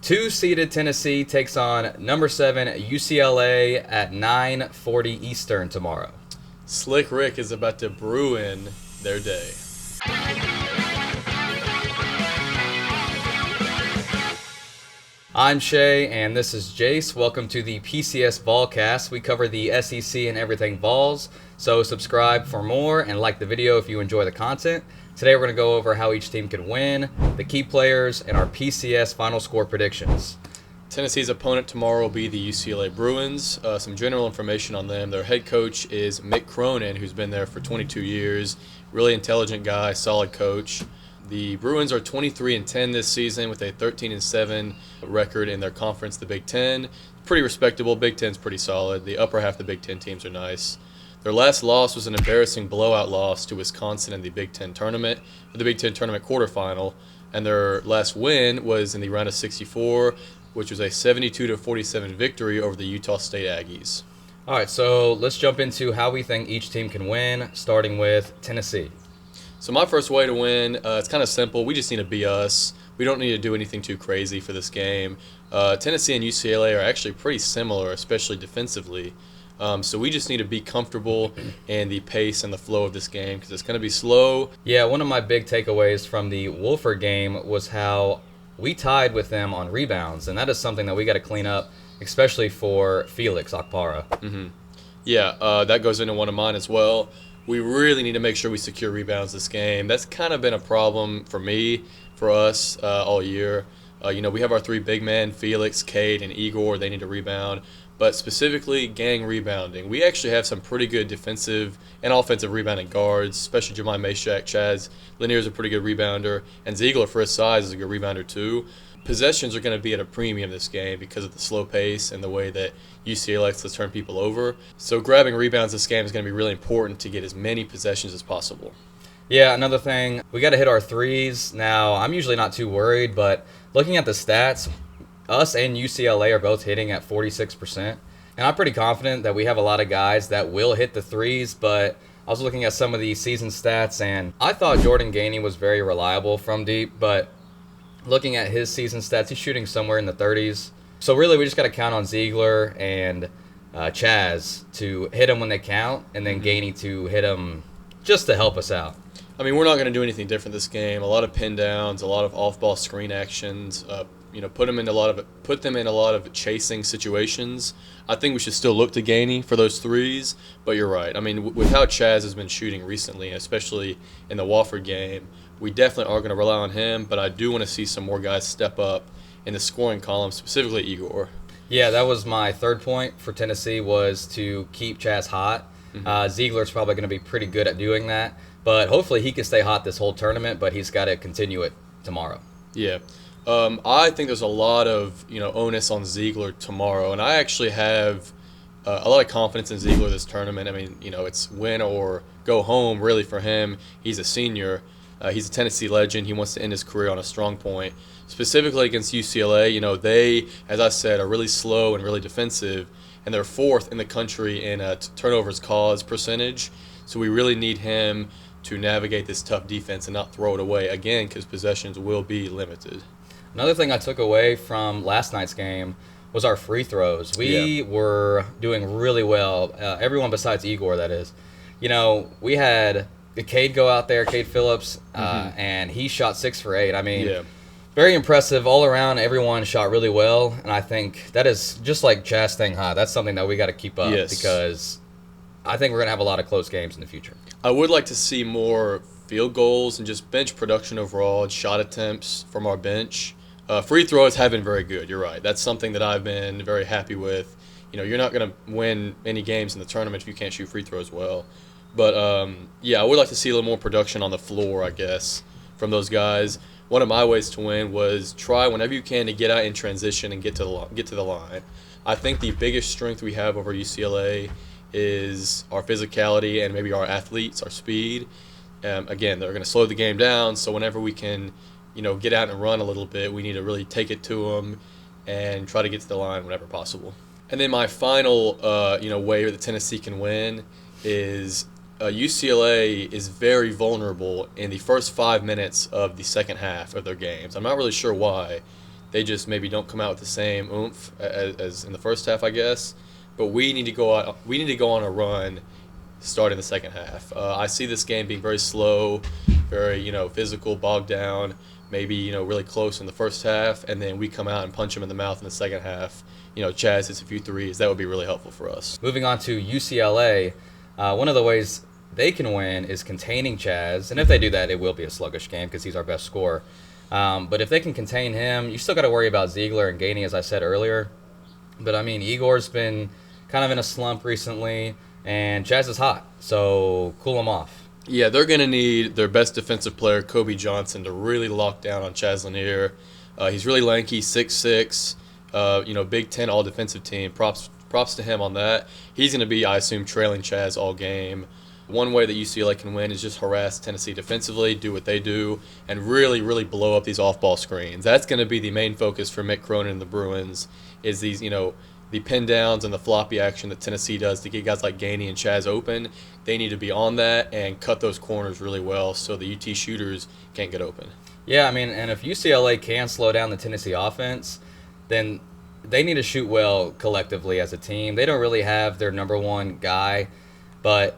Two-seeded Tennessee takes on number 7 UCLA at 9:40 Eastern tomorrow. Slick Rick is about to ruin their day. I'm Shea, and this is Jace. Welcome to the PCS Volcast. We cover the SEC and everything Vols, so subscribe for more and like the video if you enjoy the content. Today we're going to go over how each team can win, the key players, and our PCS final score predictions. Tennessee's opponent tomorrow will be the UCLA Bruins. Some general information on them. Their head coach is Mick Cronin, who's been there for 22 years. Really intelligent guy, solid coach. The Bruins are 23-10 this season with a 13-7 record in their conference, the Big Ten. Pretty respectable. Big Ten's pretty solid. The upper half of the Big Ten teams are nice. Their last loss was an embarrassing blowout loss to Wisconsin in the Big Ten tournament, the Big Ten tournament quarterfinal. And their last win was in the round of 64, which was a 72-47 victory over the Utah State Aggies. All right, so let's jump into how we think each team can win, starting with Tennessee. So my first way to win, it's kind of simple. We just need to be us. We don't need to do anything too crazy for this game. Tennessee and UCLA are actually pretty similar, especially defensively. So we just need to be comfortable in the pace and the flow of this game because it's going to be slow. Yeah, one of my big takeaways from the Wolford game was how we tied with them on rebounds, and that is something that we got to clean up, especially for Felix Okpara. Mm-hmm. Yeah, that goes into one of mine as well. We really need to make sure we secure rebounds this game. That's kind of been a problem for me, for us, all year. We have our three big men, Felix, Cade, and Igor. They need to rebound. But specifically, gang rebounding. We actually have some pretty good defensive and offensive rebounding guards, especially Jemai Mashak. Chaz Lanier is a pretty good rebounder, and Ziegler, for his size, is a good rebounder too. Possessions are going to be at a premium this game because of the slow pace and the way that UCLA likes to turn people over. So grabbing rebounds this game is going to be really important to get as many possessions as possible. Yeah, another thing, we got to hit our threes. Now, I'm usually not too worried, but looking at the stats, us and UCLA are both hitting at 46%. And I'm pretty confident that we have a lot of guys that will hit the threes, but I was looking at some of the season stats, and I thought Jordan Gainey was very reliable from deep, but looking at his season stats, he's shooting somewhere in the 30s. So really, we just got to count on Ziegler and Chaz to hit them when they count, and then Gainey to hit them just to help us out. I mean, we're not going to do anything different this game. A lot of pin downs, a lot of off-ball screen actions. Put them in a lot of chasing situations. I think we should still look to Gainey for those threes. But you're right. I mean, with how Chaz has been shooting recently, especially in the Wofford game, we definitely are going to rely on him. But I do want to see some more guys step up in the scoring column, specifically Igor. Yeah, that was my third point for Tennessee, was to keep Chaz hot. Ziegler's probably going to be pretty good at doing that. But hopefully he can stay hot this whole tournament, but he's got to continue it tomorrow. Yeah. I think there's a lot of onus on Ziegler tomorrow, and I actually have a lot of confidence in Ziegler this tournament. I mean, it's win or go home really for him. He's a senior. He's a Tennessee legend. He wants to end his career on a strong point. Specifically against UCLA, they, as I said, are really slow and really defensive, and they're fourth in the country in turnovers caused percentage. So we really need him to navigate this tough defense and not throw it away again because possessions will be limited. Another thing I took away from last night's game was our free throws. We were doing really well. Everyone besides Igor, that is. We had Cade go out there, Cade Phillips, and he shot 6 for 8. I mean, very impressive all around. Everyone shot really well, and I think that is just like Chaz staying hot. That's something that we got to keep up because I think we're going to have a lot of close games in the future. I would like to see more field goals and just bench production overall, shot attempts from our bench. Free throws have been very good. You're right. That's something that I've been very happy with. You're not going to win any games in the tournament if you can't shoot free throws well. But, I would like to see a little more production on the floor, I guess, from those guys. One of my ways to win was try whenever you can to get out in transition and get to the line. I think the biggest strength we have over UCLA is our physicality and maybe our athletes, our speed. Again, they're going to slow the game down, so whenever we can get out and run a little bit, we need to really take it to them and try to get to the line whenever possible. And then my final, way that Tennessee can win is UCLA is very vulnerable in the first 5 minutes of the second half of their games. I'm not really sure why. They just maybe don't come out with the same oomph as in the first half, I guess. But we need to go out. We need to go on a run starting the second half. I see this game being very slow, very physical, bogged down. Maybe really close in the first half, and then we come out and punch them in the mouth in the second half. Chaz hits a few threes. That would be really helpful for us. Moving on to UCLA, one of the ways they can win is containing Chaz, and if they do that, it will be a sluggish game because he's our best scorer. But if they can contain him, you still got to worry about Ziegler and Gainey, as I said earlier. But I mean, Igor's been kind of in a slump recently, and Chaz is hot, so cool him off. Yeah, they're going to need their best defensive player, Kobe Johnson, to really lock down on Chaz Lanier. He's really lanky, 6'6", Big Ten all-defensive team. Props to him on that. He's going to be, I assume, trailing Chaz all game. One way that UCLA can win is just harass Tennessee defensively, do what they do, and really, really blow up these off-ball screens. That's going to be the main focus for Mick Cronin and the Bruins, is these, the pin downs and the floppy action that Tennessee does to get guys like Gainey and Chaz open. They need to be on that and cut those corners really well so the UT shooters can't get open. Yeah, I mean, and if UCLA can slow down the Tennessee offense, then they need to shoot well collectively as a team. They don't really have their number one guy, but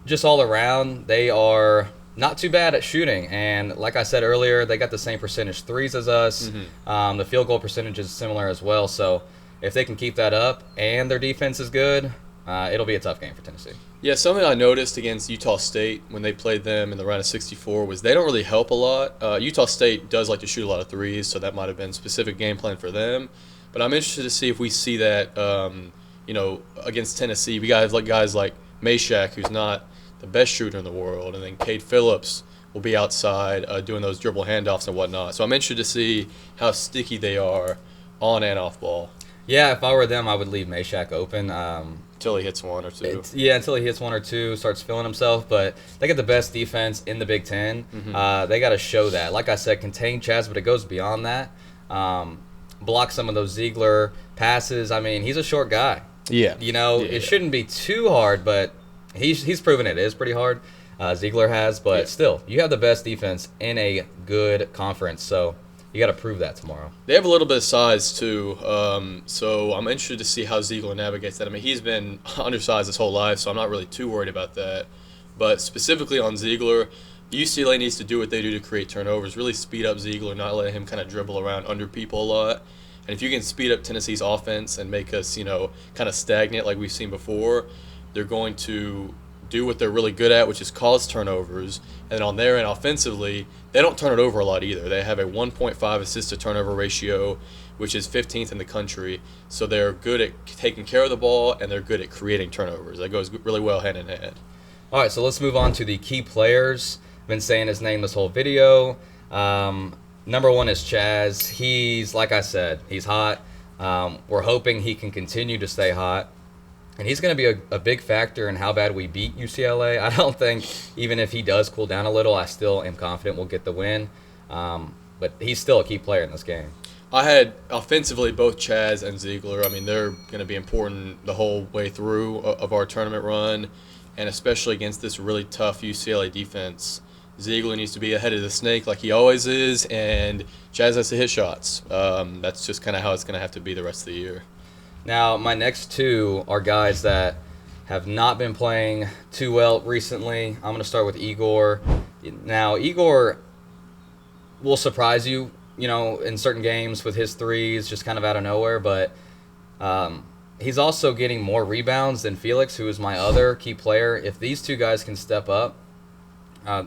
just all around, they are not too bad at shooting. And like I said earlier, they got the same percentage threes as us. Mm-hmm. The field goal percentage is similar as well. So if they can keep that up and their defense is good, it'll be a tough game for Tennessee. Yeah, something I noticed against Utah State when they played them in the round of 64 was they don't really help a lot. Utah State does like to shoot a lot of threes, so that might have been a specific game plan for them. But I'm interested to see if we see that, against Tennessee. We got guys like Meshack, who's not the best shooter in the world, and then Cade Phillips will be outside doing those dribble handoffs and whatnot. So I'm interested to see how sticky they are on and off ball. Yeah, if I were them, I would leave Meshack open. Until he hits one or two. Until he hits one or two, starts feeling himself. But they get the best defense in the Big Ten. Mm-hmm. They got to show that. Like I said, contain Chaz, but it goes beyond that. Block some of those Ziegler passes. I mean, he's a short guy. Yeah. It shouldn't be too hard, but he's proven it is pretty hard. Ziegler has, but still, you have the best defense in a good conference. So you got to prove that tomorrow. They have a little bit of size, too, so I'm interested to see how Ziegler navigates that. I mean, he's been undersized his whole life, so I'm not really too worried about that. But specifically on Ziegler, UCLA needs to do what they do to create turnovers, really speed up Ziegler, not let him kind of dribble around under people a lot. And if you can speed up Tennessee's offense and make us, kind of stagnant like we've seen before, they're going to do what they're really good at, which is cause turnovers. And on their end, offensively, they don't turn it over a lot either. They have a 1.5 assist-to-turnover ratio, which is 15th in the country. So they're good at taking care of the ball, and they're good at creating turnovers. That goes really well hand in hand. All right, so let's move on to the key players. I've been saying his name this whole video. Number one is Chaz. He's, like I said, he's hot. We're hoping he can continue to stay hot. And he's going to be a big factor in how bad we beat UCLA. I don't think, even if he does cool down a little, I still am confident we'll get the win. But he's still a key player in this game. I had offensively both Chaz and Ziegler. I mean, they're going to be important the whole way through of our tournament run, and especially against this really tough UCLA defense. Ziegler needs to be ahead of the snake like he always is, and Chaz has to hit shots. That's just kind of how it's going to have to be the rest of the year. Now, my next two are guys that have not been playing too well recently. I'm going to start with Igor. Now, Igor will surprise you, in certain games with his threes just kind of out of nowhere, but he's also getting more rebounds than Felix, who is my other key player. If these two guys can step up,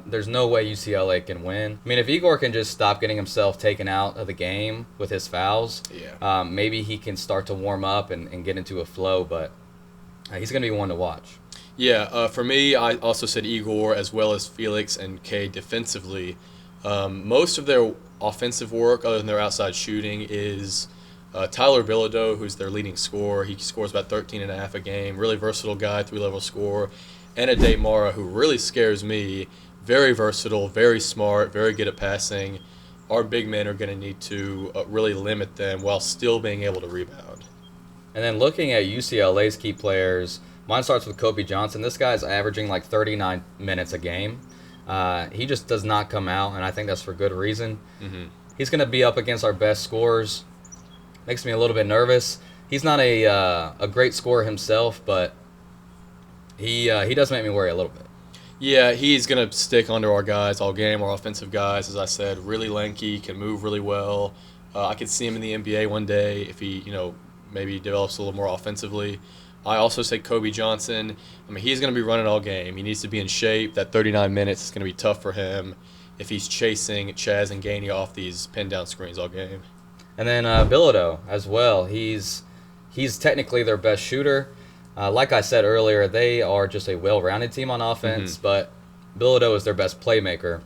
there's no way UCLA can win. I mean, if Igor can just stop getting himself taken out of the game with his fouls, maybe he can start to warm up and get into a flow, but he's going to be one to watch. Yeah, for me, I also said Igor as well as Felix and Cade defensively. Most of their offensive work, other than their outside shooting, is Tyler Bilodeau, who's their leading scorer. He scores about 13.5 a game. Really versatile guy, 3-level scorer. And Ade Mara, who really scares me. Very versatile, very smart, very good at passing. Our big men are going to need to really limit them while still being able to rebound. And then looking at UCLA's key players, mine starts with Kobe Johnson. This guy's averaging like 39 minutes a game. He just does not come out, and I think that's for good reason. Mm-hmm. He's going to be up against our best scorers makes me a little bit nervous. He's not a great scorer himself, but he does make me worry a little bit. Yeah, he's going to stick under our guys all game, our offensive guys, as I said, really lanky, can move really well. I could see him in the NBA one day if he, maybe develops a little more offensively. I also say Kobe Johnson. I mean, he's going to be running all game. He needs to be in shape. That 39 minutes is going to be tough for him if he's chasing Chaz and Gainey off these pin-down screens all game. And then Bilodeau as well. He's technically their best shooter. Like I said earlier, they are just a well-rounded team on offense, but Bilodeau is their best playmaker.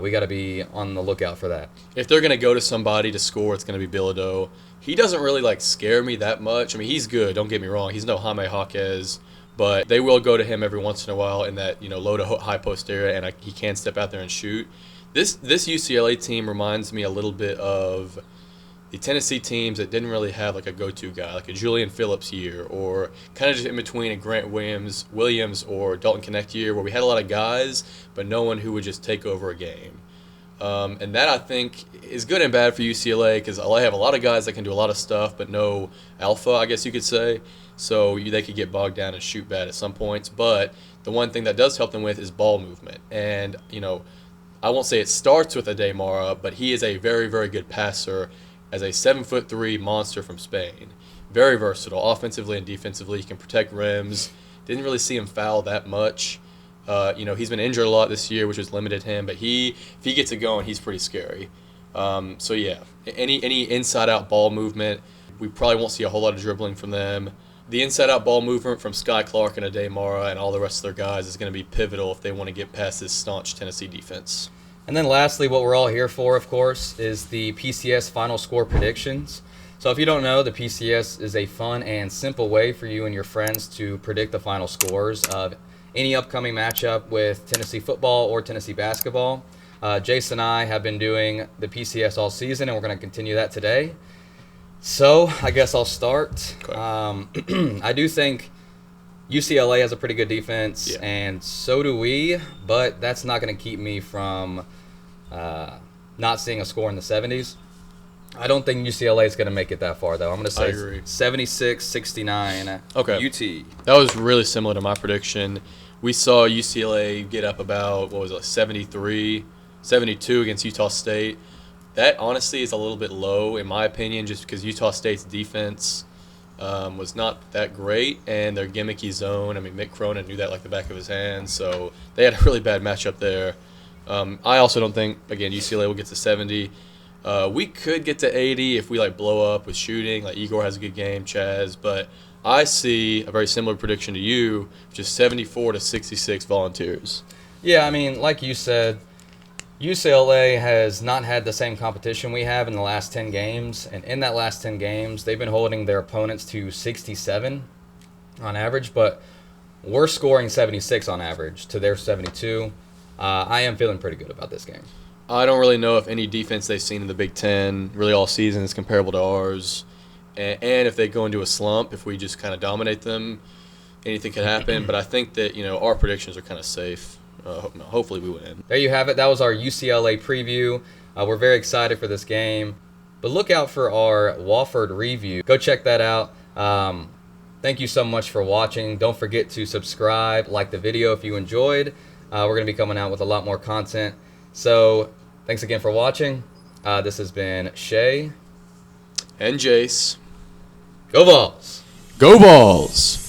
We got to be on the lookout for that. If they're going to go to somebody to score, it's going to be Bilodeau. He doesn't really scare me that much. I mean, he's good. Don't get me wrong. He's no Jaime Jaquez, but they will go to him every once in a while in that low to high post area, and he can step out there and shoot. This UCLA team reminds me a little bit of the Tennessee teams that didn't really have a go-to guy, like a Julian Phillips year, or kind of just in between a Grant Williams or Dalton Connect year, where we had a lot of guys, but no one who would just take over a game. And that, I think, is good and bad for UCLA because I have a lot of guys that can do a lot of stuff, but no alpha, I guess you could say. So they could get bogged down and shoot bad at some points. But the one thing that does help them with is ball movement. And, I won't say it starts with Ade Mara, but he is a very, very good passer as a 7'3" monster from Spain. Very versatile, offensively and defensively. He can protect rims. Didn't really see him foul that much. He's been injured a lot this year, which has limited him. But if he gets it going, he's pretty scary. So yeah, any inside-out ball movement, we probably won't see a whole lot of dribbling from them. The inside-out ball movement from Sky Clark and Ade Mara and all the rest of their guys is going to be pivotal if they want to get past this staunch Tennessee defense. And then lastly, what we're all here for, of course, is the PCS final score predictions. So if you don't know, the PCS is a fun and simple way for you and your friends to predict the final scores of any upcoming matchup with Tennessee football or Tennessee basketball. Jace and I have been doing the PCS all season, and we're going to continue that today. So I guess I'll start. Okay. I do think UCLA has a pretty good defense, and so do we, but that's not going to keep me from not seeing a score in the 70s. I don't think UCLA is going to make it that far, though. I'm going to say 76-69 Okay. UT. That was really similar to my prediction. We saw UCLA get up about, 73, 72 against Utah State. That, honestly, is a little bit low, in my opinion, just because Utah State's defense was not that great, and their gimmicky zone, Mick Cronin knew that like the back of his hand, so they had a really bad matchup there. I also don't think, again, UCLA will get to 70. We could get to 80 if we blow up with shooting. Igor has a good game, Chaz, but I see a very similar prediction to you, which is 74-66 Volunteers. Yeah, like you said, UCLA has not had the same competition we have in the last 10 games, and in that last 10 games, they've been holding their opponents to 67 on average, but we're scoring 76 on average to their 72. I am feeling pretty good about this game. I don't really know if any defense they've seen in the Big Ten really all season is comparable to ours, and if they go into a slump, if we just kind of dominate them, anything could happen, but I think that, our predictions are kind of safe. Hopefully we win. There you have it. That was our UCLA preview. We're very excited for this game. But look out for our Wofford review. Go check that out. Thank you so much for watching. Don't forget to subscribe, like the video if you enjoyed. We're going to be coming out with a lot more content. So thanks again for watching. This has been Shea and Jace. Go Vols! Go Vols!